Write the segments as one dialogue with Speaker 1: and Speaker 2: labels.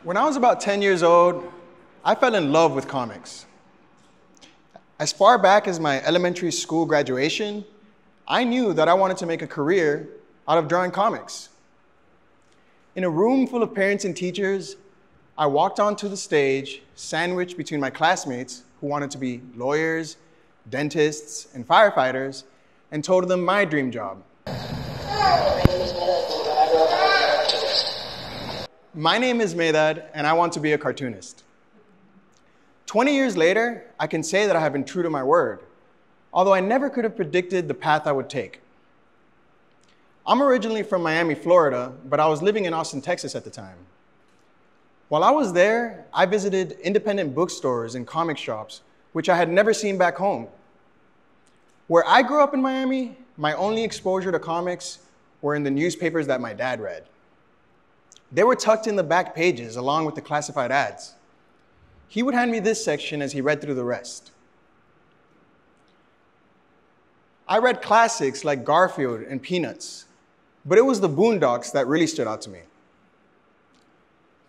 Speaker 1: When I was about 10 years old, I fell in love with comics. As far back as my elementary school graduation, I knew that I wanted to make a career out of drawing comics. In a room full of parents and teachers, I walked onto the stage, sandwiched between my classmates who wanted to be lawyers, dentists, and firefighters, and told them my dream job. My name is Medad, and I want to be a cartoonist. 20 years later, I can say that I have been true to my word, although I never could have predicted the path I would take. I'm originally from Miami, Florida, but I was living in Austin, Texas at the time. While I was there, I visited independent bookstores and comic shops, which I had never seen back home. Where I grew up in Miami, my only exposure to comics were in the newspapers that my dad read. They were tucked in the back pages along with the classified ads. He would hand me this section as he read through the rest. I read classics like Garfield and Peanuts, but it was the Boondocks that really stood out to me.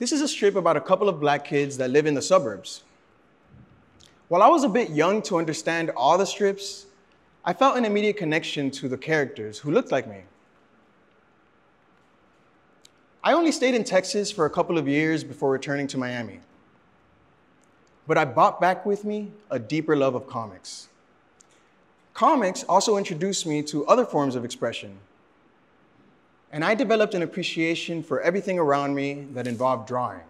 Speaker 1: This is a strip about a couple of black kids that live in the suburbs. While I was a bit young to understand all the strips, I felt an immediate connection to the characters who looked like me. I only stayed in Texas for a couple of years before returning to Miami. But I brought back with me a deeper love of comics. Comics also introduced me to other forms of expression. And I developed an appreciation for everything around me that involved drawing,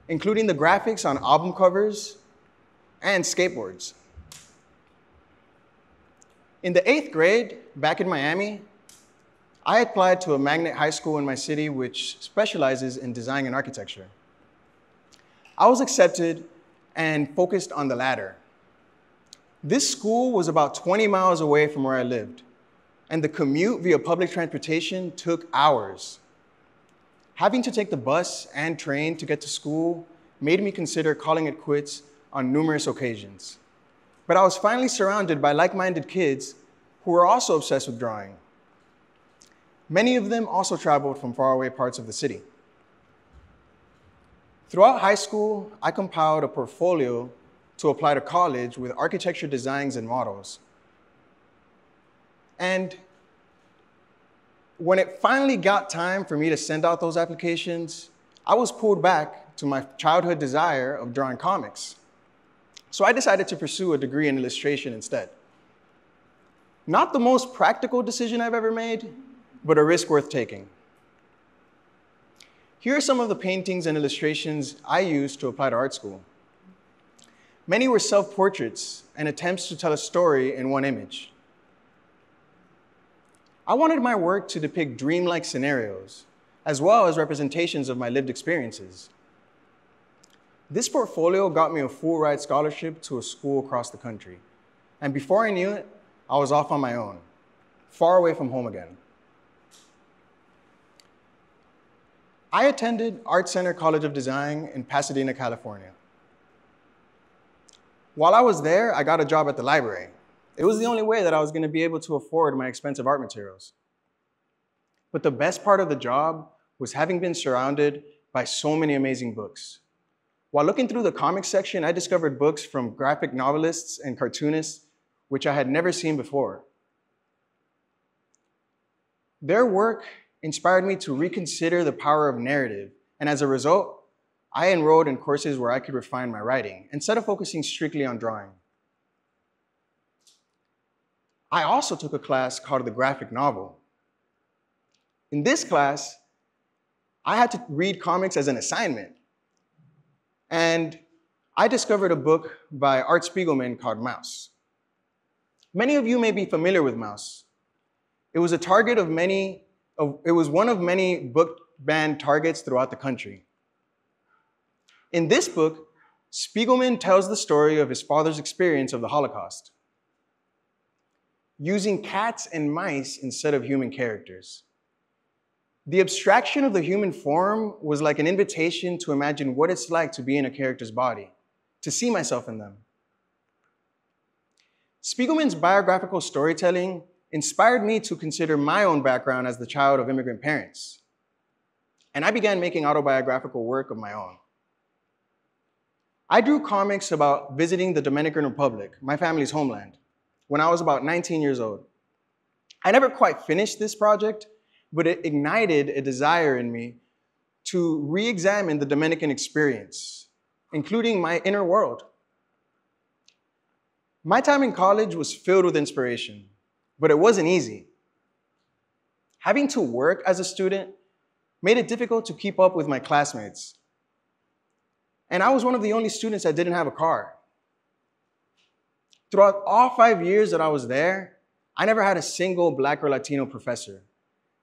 Speaker 1: including the graphics on album covers and skateboards. In the 8th grade, back in Miami, I applied to a magnet high school in my city which specializes in design and architecture. I was accepted and focused on the latter. This school was about 20 miles away from where I lived, and the commute via public transportation took hours. Having to take the bus and train to get to school made me consider calling it quits on numerous occasions. But I was finally surrounded by like-minded kids who were also obsessed with drawing. Many of them also traveled from faraway parts of the city. Throughout high school, I compiled a portfolio to apply to college with architecture designs and models. And when it finally got time for me to send out those applications, I was pulled back to my childhood desire of drawing comics. So I decided to pursue a degree in illustration instead. Not the most practical decision I've ever made, but a risk worth taking. Here are some of the paintings and illustrations I used to apply to art school. Many were self-portraits and attempts to tell a story in one image. I wanted my work to depict dreamlike scenarios, as well as representations of my lived experiences. This portfolio got me a full-ride scholarship to a school across the country. And before I knew it, I was off on my own, far away from home again. I attended Art Center College of Design in Pasadena, California. While I was there, I got a job at the library. It was the only way that I was going to be able to afford my expensive art materials. But the best part of the job was having been surrounded by so many amazing books. While looking through the comics section, I discovered books from graphic novelists and cartoonists which I had never seen before. Their work inspired me to reconsider the power of narrative, and as a result, I enrolled in courses where I could refine my writing instead of focusing strictly on drawing. I also took a class called the graphic novel. In this class, I had to read comics as an assignment, and I discovered a book by Art Spiegelman called Maus. Many of you may be familiar with Maus. It was one of many book banned targets throughout the country. In this book, Spiegelman tells the story of his father's experience of the Holocaust, using cats and mice instead of human characters. The abstraction of the human form was like an invitation to imagine what it's like to be in a character's body, to see myself in them. Spiegelman's biographical storytelling inspired me to consider my own background as the child of immigrant parents. and I began making autobiographical work of my own. I drew comics about visiting the Dominican Republic, my family's homeland, when I was about 19 years old. I never quite finished this project, but it ignited a desire in me to re-examine the Dominican experience, including my inner world. My time in college was filled with inspiration, but it wasn't easy. Having to work as a student made it difficult to keep up with my classmates. And I was one of the only students that didn't have a car. Throughout all 5 years that I was there, I never had a single Black or Latino professor,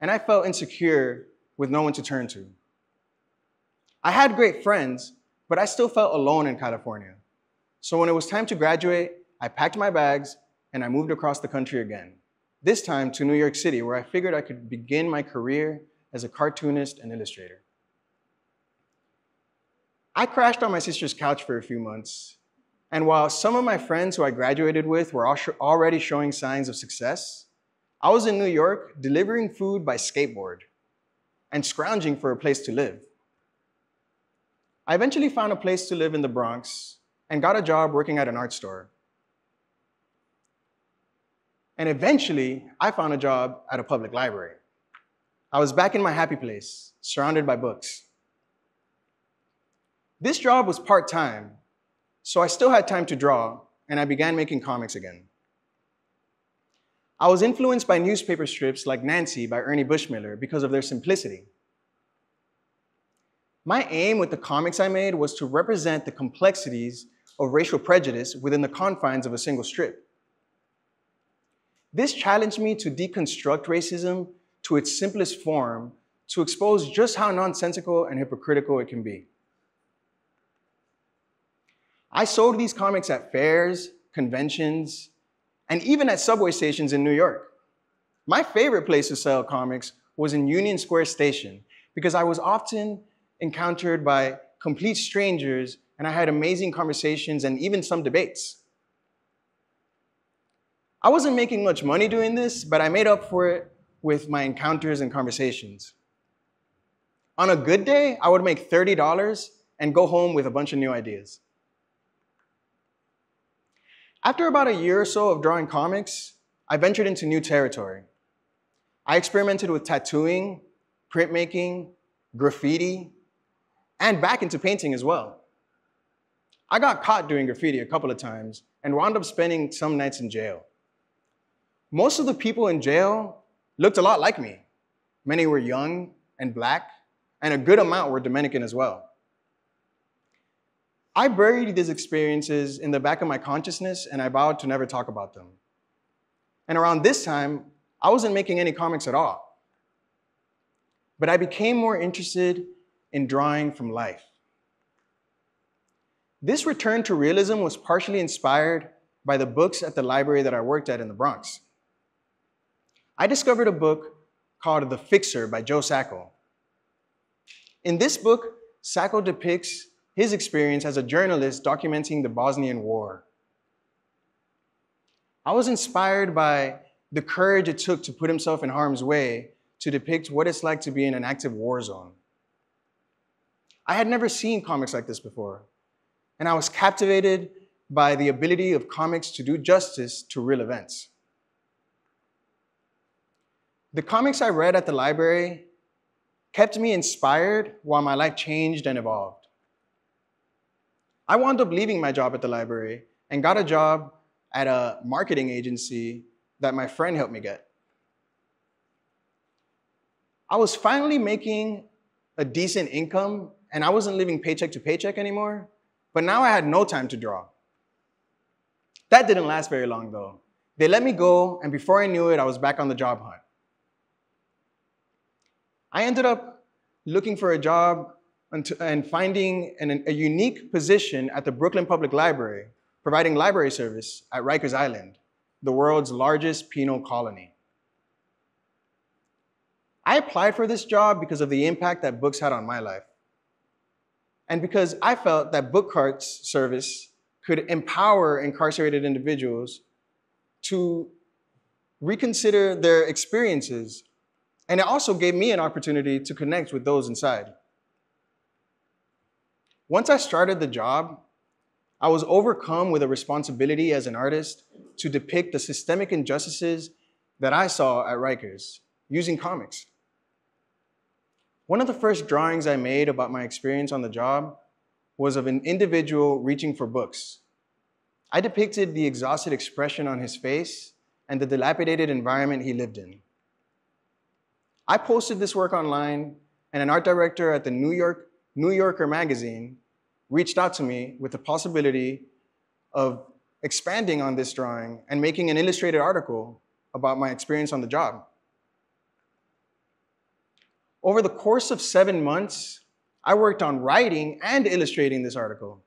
Speaker 1: and I felt insecure with no one to turn to. I had great friends, but I still felt alone in California. So when it was time to graduate, I packed my bags and I moved across the country again, this time to New York City, where I figured I could begin my career as a cartoonist and illustrator. I crashed on my sister's couch for a few months, and while some of my friends who I graduated with were already showing signs of success, I was in New York delivering food by skateboard and scrounging for a place to live. I eventually found a place to live in the Bronx and got a job working at an art store. And eventually, I found a job at a public library. I was back in my happy place, surrounded by books. This job was part-time, so I still had time to draw, and I began making comics again. I was influenced by newspaper strips like Nancy by Ernie Bushmiller because of their simplicity. My aim with the comics I made was to represent the complexities of racial prejudice within the confines of a single strip. This challenged me to deconstruct racism to its simplest form, to expose just how nonsensical and hypocritical it can be. I sold these comics at fairs, conventions, and even at subway stations in New York. My favorite place to sell comics was in Union Square Station because I was often encountered by complete strangers and I had amazing conversations and even some debates. I wasn't making much money doing this, but I made up for it with my encounters and conversations. On a good day, I would make $30 and go home with a bunch of new ideas. After about a year or so of drawing comics, I ventured into new territory. I experimented with tattooing, printmaking, graffiti, and back into painting as well. I got caught doing graffiti a couple of times and wound up spending some nights in jail. Most of the people in jail looked a lot like me. Many were young and Black, and a good amount were Dominican as well. I buried these experiences in the back of my consciousness and I vowed to never talk about them. And around this time, I wasn't making any comics at all. But I became more interested in drawing from life. This return to realism was partially inspired by the books at the library that I worked at in the Bronx. I discovered a book called The Fixer by Joe Sacco. In this book, Sacco depicts his experience as a journalist documenting the Bosnian War. I was inspired by the courage it took to put himself in harm's way to depict what it's like to be in an active war zone. I had never seen comics like this before, and I was captivated by the ability of comics to do justice to real events. The comics I read at the library kept me inspired while my life changed and evolved. I wound up leaving my job at the library and got a job at a marketing agency that my friend helped me get. I was finally making a decent income and I wasn't living paycheck to paycheck anymore, but now I had no time to draw. That didn't last very long though. They let me go, and before I knew it, I was back on the job hunt. I ended up looking for a job and finding a unique position at the Brooklyn Public Library, providing library service at Rikers Island, the world's largest penal colony. I applied for this job because of the impact that books had on my life, and because I felt that book carts service could empower incarcerated individuals to reconsider their experiences And it also gave me an opportunity to connect with those inside. Once I started the job, I was overcome with a responsibility as an artist to depict the systemic injustices that I saw at Rikers using comics. One of the first drawings I made about my experience on the job was of an individual reaching for books. I depicted the exhausted expression on his face and the dilapidated environment he lived in. I posted this work online, and an art director at the New Yorker magazine reached out to me with the possibility of expanding on this drawing and making an illustrated article about my experience on the job. Over the course of 7 months, I worked on writing and illustrating this article,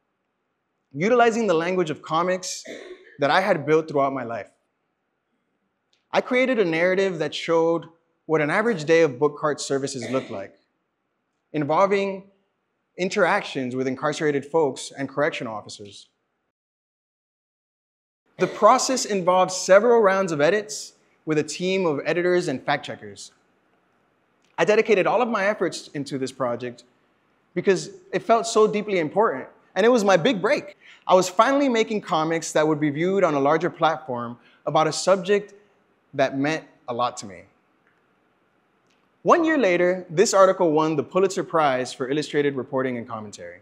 Speaker 1: utilizing the language of comics that I had built throughout my life. I created a narrative that showed what an average day of book cart services looked like, involving interactions with incarcerated folks and correctional officers. The process involved several rounds of edits with a team of editors and fact-checkers. I dedicated all of my efforts into this project because it felt so deeply important, and it was my big break. I was finally making comics that would be viewed on a larger platform about a subject that meant a lot to me. 1 year later, this article won the Pulitzer Prize for illustrated reporting and commentary.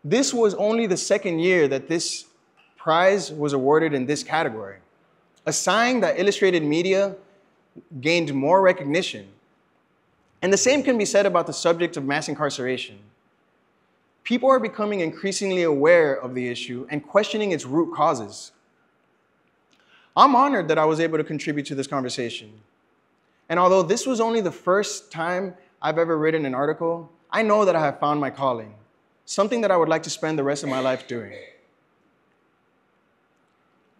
Speaker 1: This was only the second year that this prize was awarded in this category, a sign that illustrated media gained more recognition. And the same can be said about the subject of mass incarceration. People are becoming increasingly aware of the issue and questioning its root causes. I'm honored that I was able to contribute to this conversation. And although this was only the first time I've ever written an article, I know that I have found my calling, something that I would like to spend the rest of my life doing.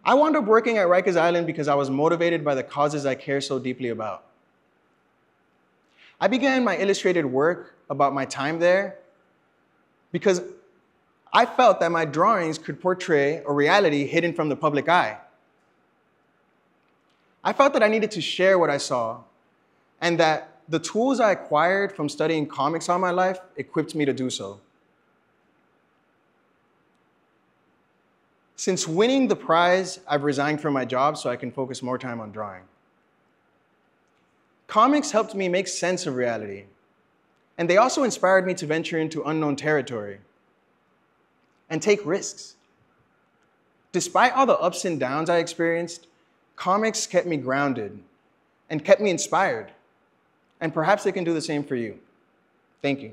Speaker 1: I wound up working at Rikers Island because I was motivated by the causes I care so deeply about. I began my illustrated work about my time there because I felt that my drawings could portray a reality hidden from the public eye. I felt that I needed to share what I saw, and that the tools I acquired from studying comics all my life equipped me to do so. Since winning the prize, I've resigned from my job so I can focus more time on drawing. Comics helped me make sense of reality, and they also inspired me to venture into unknown territory and take risks. Despite all the ups and downs I experienced, comics kept me grounded and kept me inspired. And perhaps they can do the same for you. Thank you.